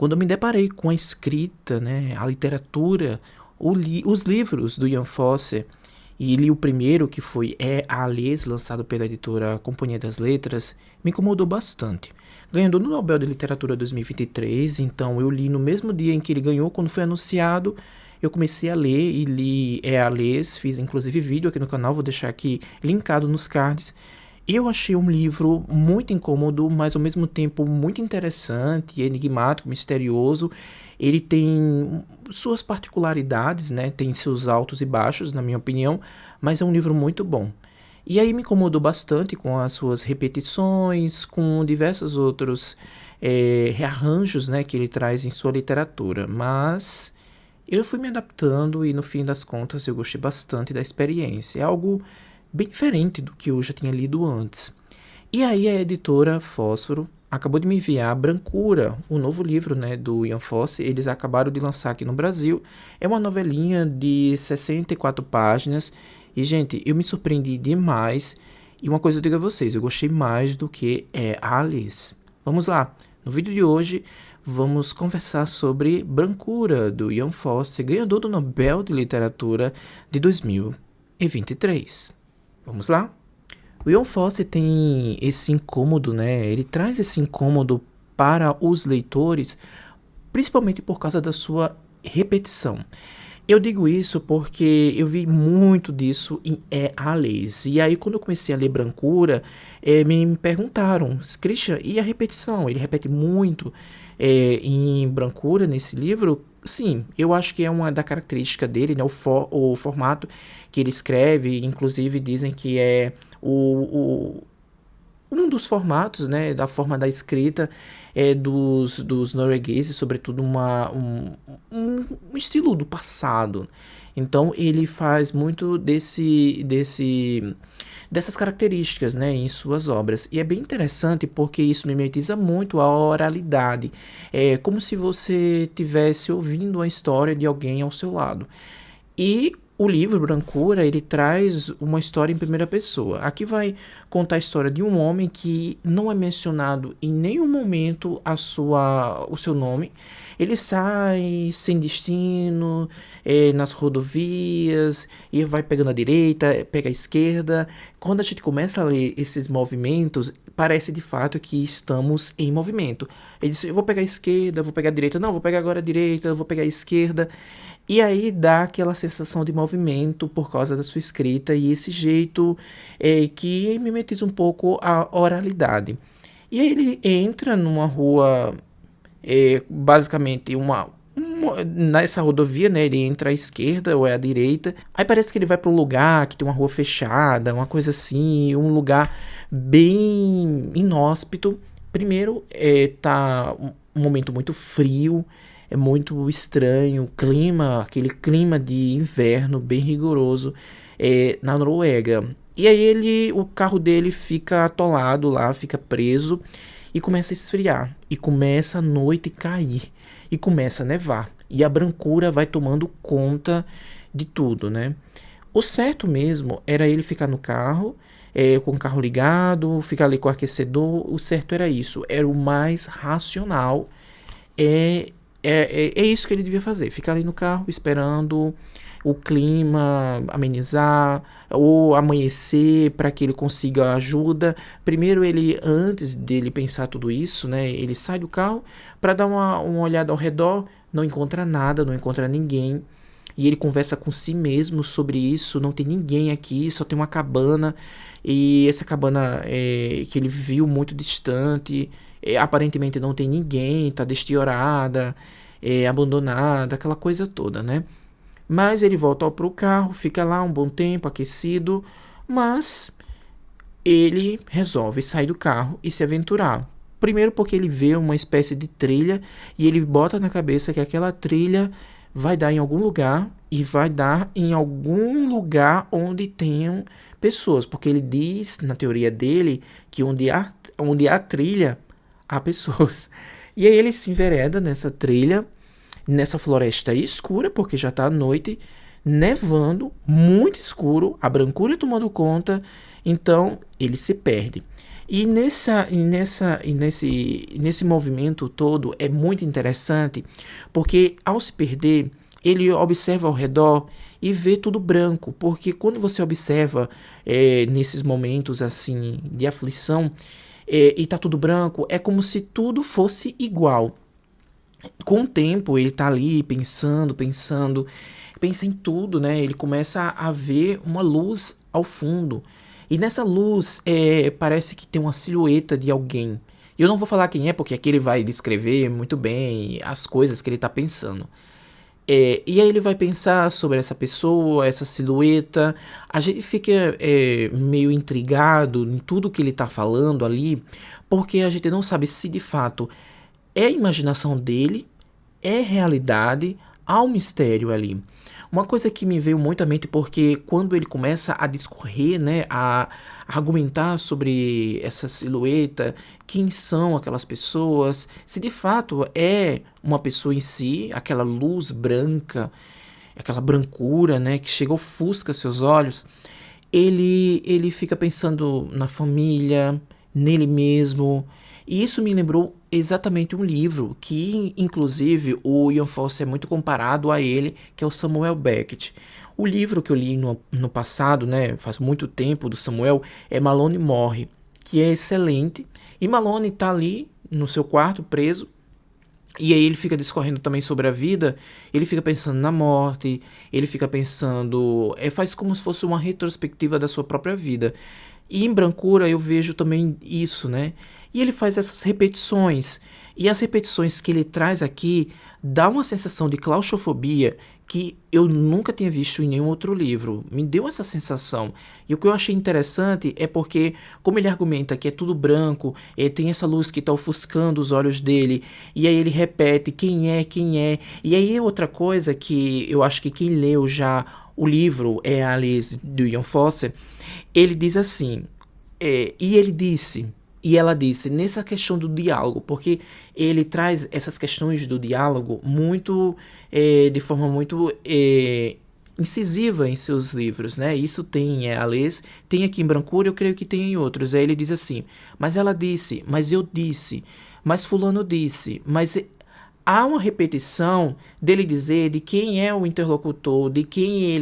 Quando eu me deparei com a escrita, né, a literatura, os livros do Ian Fosse, e li o primeiro, que foi a Alice, lançado pela editora Companhia das Letras, me incomodou bastante. Ganhando no Nobel de Literatura 2023, então eu li no mesmo dia em que ele ganhou, quando foi anunciado, eu comecei a ler e li a Alice, fiz inclusive vídeo aqui no canal, vou deixar aqui linkado nos cards. Eu achei um livro muito incômodo, mas ao mesmo tempo muito interessante, enigmático, misterioso. Ele tem suas particularidades, né? Tem seus altos e baixos, na minha opinião, mas é um livro muito bom. E aí me incomodou bastante com as suas repetições, com diversos outros rearranjos, né, que ele traz em sua literatura. Mas eu fui me adaptando e no fim das contas eu gostei bastante da experiência. É algo bem diferente do que eu já tinha lido antes. E aí a editora Fósforo acabou de me enviar Brancura, o novo livro, né, do Ian Fosse. Eles acabaram de lançar aqui no Brasil. É uma novelinha de 64 páginas. E, gente, eu me surpreendi demais. E uma coisa eu digo a vocês, eu gostei mais do que a Alice. Vamos lá. No vídeo de hoje, vamos conversar sobre Brancura, do Ian Fosse, ganhador do Nobel de Literatura de 2023. Vamos lá? O Ian Fosse tem esse incômodo, né? Ele traz esse incômodo para os leitores, principalmente por causa da sua repetição. Eu digo isso porque eu vi muito disso em Alice. E aí, quando eu comecei a ler Brancura, me perguntaram, Christian, e a repetição? Ele repete muito em Brancura, nesse livro? Sim, eu acho que é uma da característica dele, né? O formato que ele escreve, inclusive dizem que é um dos formatos, né, da forma da escrita dos noruegueses, sobretudo um estilo do passado. Então ele faz muito dessas características, né, em suas obras. E é bem interessante porque isso mimetiza muito a oralidade. É como se você estivesse ouvindo a história de alguém ao seu lado. E o livro Brancura, ele traz uma história em primeira pessoa. Aqui vai contar a história de um homem que não é mencionado em nenhum momento o seu nome. Ele sai sem destino, nas rodovias, e vai pegando a direita, pega a esquerda. Quando a gente começa a ler esses movimentos, parece de fato que estamos em movimento. Ele diz, eu vou pegar a esquerda, vou pegar a direita, não, vou pegar agora a direita, vou pegar a esquerda. E aí dá aquela sensação de movimento por causa da sua escrita e esse jeito que mimetiza um pouco a oralidade. E aí ele entra numa rua, basicamente nessa rodovia, né? Ele entra à esquerda ou à direita. Aí parece que ele vai para um lugar que tem uma rua fechada, uma coisa assim, um lugar bem inóspito. Primeiro, tá um momento muito frio. É muito estranho, o clima, aquele clima de inverno bem rigoroso na Noruega. E aí o carro dele fica atolado lá, fica preso e começa a esfriar. E começa a noite cair e começa a nevar. E a brancura vai tomando conta de tudo, né? O certo mesmo era ele ficar no carro, com o carro ligado, ficar ali com o aquecedor. O certo era isso, era o mais racional. É isso que ele devia fazer, ficar ali no carro esperando o clima amenizar ou amanhecer para que ele consiga ajuda. Primeiro antes dele pensar tudo isso, né, ele sai do carro para dar uma olhada ao redor, não encontra nada, não encontra ninguém. E ele conversa com si mesmo sobre isso, não tem ninguém aqui, só tem uma cabana. E essa cabana que ele viu muito distante, aparentemente não tem ninguém, está desfiorada, abandonada, aquela coisa toda, né? Mas ele volta para o carro, fica lá um bom tempo, aquecido, mas ele resolve sair do carro e se aventurar. Primeiro porque ele vê uma espécie de trilha e ele bota na cabeça que aquela trilha vai dar em algum lugar e vai dar em algum lugar onde tenham pessoas, porque ele diz, na teoria dele, que onde há trilha, há pessoas. E aí ele se envereda nessa trilha, nessa floresta escura, porque já está à noite, nevando, muito escuro, a brancura tomando conta, então ele se perde. Nesse movimento todo é muito interessante, porque ao se perder, ele observa ao redor e vê tudo branco, porque quando você observa nesses momentos assim de aflição e tá tudo branco, é como se tudo fosse igual. Com o tempo ele tá ali pensando, pensando, pensa em tudo, né? Ele começa a ver uma luz ao fundo. E nessa luz parece que tem uma silhueta de alguém. Eu não vou falar quem é, porque aqui ele vai descrever muito bem as coisas que ele tá pensando. E aí ele vai pensar sobre essa pessoa, essa silhueta. A gente fica meio intrigado em tudo que ele tá falando ali, porque a gente não sabe se de fato é a imaginação dele, é realidade, há um mistério ali. Uma coisa que me veio muito à mente porque quando ele começa a discorrer, né, a argumentar sobre essa silhueta, quem são aquelas pessoas, se de fato é uma pessoa em si, aquela luz branca, aquela brancura, né, que chega ofusca seus olhos, ele fica pensando na família, nele mesmo. E isso me lembrou exatamente um livro que, inclusive, o Ian Fosse é muito comparado a ele, que é o Samuel Beckett. O livro que eu li no passado, né, faz muito tempo, do Samuel, é Malone Morre, que é excelente. E Malone está ali no seu quarto, preso, e aí ele fica discorrendo também sobre a vida, ele fica pensando na morte, ele fica pensando, faz como se fosse uma retrospectiva da sua própria vida. E em Brancura eu vejo também isso, né? E ele faz essas repetições, e as repetições que ele traz aqui dá uma sensação de claustrofobia que eu nunca tinha visto em nenhum outro livro. Me deu essa sensação. E o que eu achei interessante é porque, como ele argumenta que é tudo branco, tem essa luz que está ofuscando os olhos dele, e aí ele repete quem é, quem é. E aí outra coisa que eu acho que quem leu já o livro é a Alice do Ian Fosse, ele diz assim, e ele disse, e ela disse, nessa questão do diálogo, porque ele traz essas questões do diálogo muito, de forma muito incisiva em seus livros, né? Isso tem em Alês, tem aqui em Brancura, eu creio que tem em outros. Aí ele diz assim, mas ela disse, mas eu disse, mas fulano disse, mas há uma repetição dele dizer de quem é o interlocutor, de quem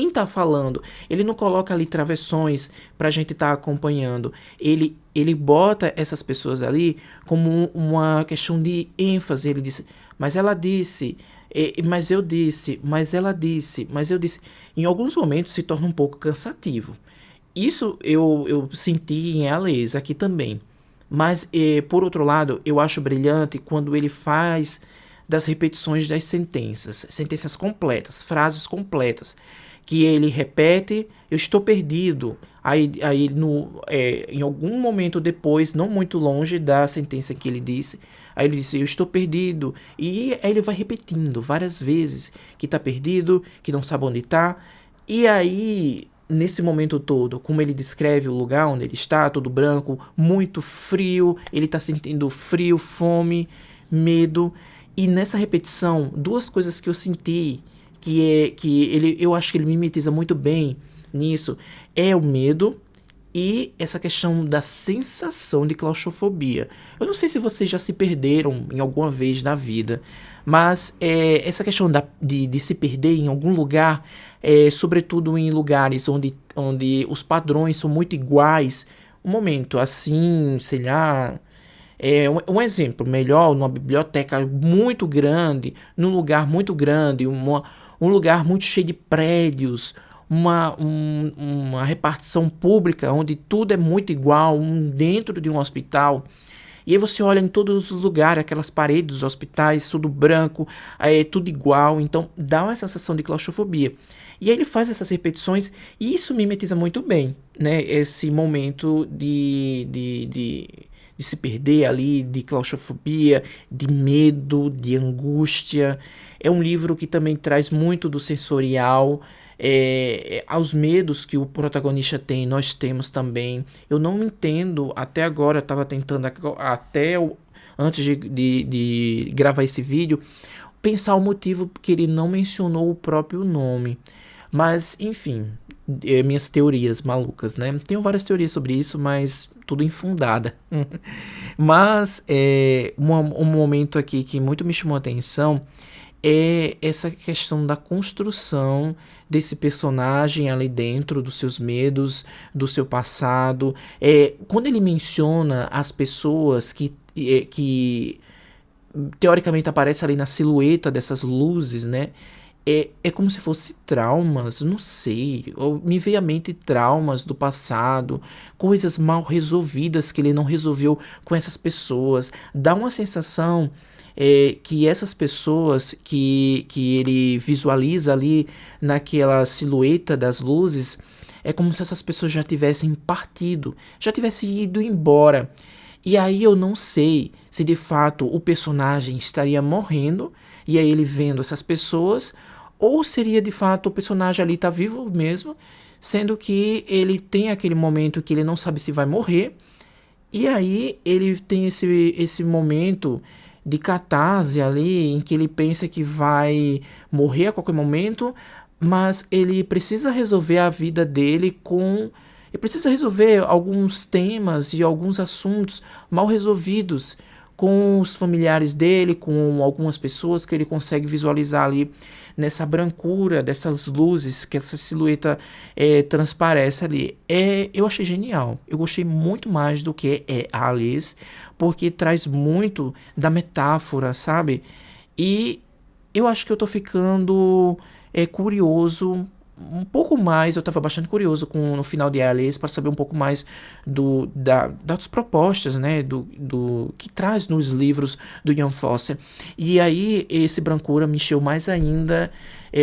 está falando. Ele não coloca ali travessões para a gente estar acompanhando. Ele bota essas pessoas ali como uma questão de ênfase. Ele disse, mas ela disse, mas eu disse, mas ela disse, mas eu disse. Em alguns momentos se torna um pouco cansativo. Isso eu senti em Alice aqui também. Mas, por outro lado, eu acho brilhante quando ele faz das repetições das sentenças, sentenças completas, frases completas, que ele repete, eu estou perdido, aí em algum momento depois, não muito longe da sentença que ele disse, aí ele disse, eu estou perdido, e aí ele vai repetindo várias vezes que está perdido, que não sabe onde está, e aí nesse momento todo, como ele descreve o lugar onde ele está, todo branco, muito frio, ele está sentindo frio, fome, medo, e nessa repetição, duas coisas que eu senti, eu acho que ele mimetiza muito bem nisso, é o medo e essa questão da sensação de claustrofobia. Eu não sei se vocês já se perderam em alguma vez na vida, mas essa questão de se perder em algum lugar, sobretudo em lugares onde os padrões são muito iguais, um momento assim, sei lá, um exemplo melhor, numa biblioteca muito grande, num lugar muito grande, um lugar muito cheio de prédios, uma repartição pública onde tudo é muito igual, dentro de um hospital. E aí você olha em todos os lugares, aquelas paredes dos hospitais, tudo branco, tudo igual, então dá uma sensação de claustrofobia. E aí ele faz essas repetições e isso mimetiza muito bem, né? Esse momento de se perder ali, de claustrofobia, de medo, de angústia. É um livro que também traz muito do sensorial, aos medos que o protagonista tem, nós temos também. Eu não entendo, até agora, eu estava tentando, antes de gravar esse vídeo, pensar o motivo que ele não mencionou o próprio nome. Mas, enfim, minhas teorias malucas, né? Tenho várias teorias sobre isso, mas tudo infundada. Mas um momento aqui que muito me chamou a atenção é essa questão da construção desse personagem ali dentro, dos seus medos, do seu passado. Quando ele menciona as pessoas que teoricamente aparecem ali na silhueta dessas luzes, né? É como se fosse traumas, não sei. Ou me veio à mente traumas do passado, coisas mal resolvidas que ele não resolveu com essas pessoas. Dá uma sensação que essas pessoas que ele visualiza ali naquela silhueta das luzes, é como se essas pessoas já tivessem partido, já tivessem ido embora. E aí eu não sei se de fato o personagem estaria morrendo e aí ele vendo essas pessoas, ou seria de fato o personagem ali tá vivo mesmo, sendo que ele tem aquele momento que ele não sabe se vai morrer, e aí ele tem esse momento de catarse ali, em que ele pensa que vai morrer a qualquer momento, mas ele precisa resolver a vida dele com... Ele precisa resolver alguns temas e alguns assuntos mal resolvidos com os familiares dele, com algumas pessoas que ele consegue visualizar ali nessa brancura dessas luzes que essa silhueta transparece ali. Eu achei genial. Eu gostei muito mais do que Alice, porque traz muito da metáfora, sabe? E eu acho que eu tô ficando curioso um pouco mais. Eu estava bastante curioso no final de Alice para saber um pouco mais das propostas, né, do que traz nos livros do Ian Fosse. E aí esse brancura me encheu mais ainda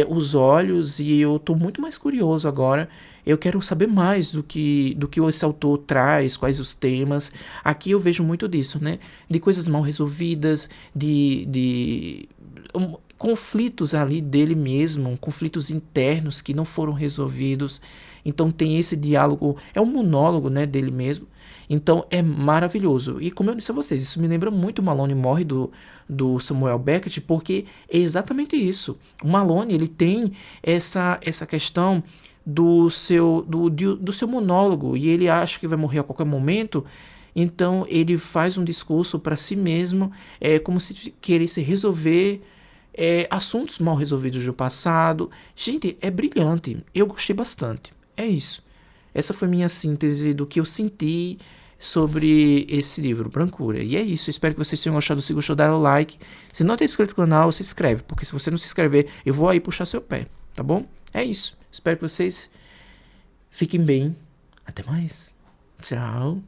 os olhos, e eu estou muito mais curioso agora. Eu quero saber mais do que esse autor traz, quais os temas. Aqui eu vejo muito disso, né, de coisas mal resolvidas, conflitos ali dele mesmo, conflitos internos que não foram resolvidos. Então tem esse diálogo, é um monólogo, né, dele mesmo. Então é maravilhoso. E como eu disse a vocês, isso me lembra muito o Malone Morre do Samuel Beckett, porque é exatamente isso. O Malone, ele tem essa questão do seu monólogo, e ele acha que vai morrer a qualquer momento. Então ele faz um discurso para si mesmo, como se queresse resolver assuntos mal resolvidos do passado. Gente, é brilhante. Eu gostei bastante. É isso. Essa foi minha síntese do que eu senti sobre esse livro, Brancura. E é isso. Espero que vocês tenham gostado. Se gostou, dá o like. Se não está inscrito no canal, se inscreve. Porque se você não se inscrever, eu vou aí puxar seu pé. Tá bom? É isso. Espero que vocês fiquem bem. Até mais. Tchau.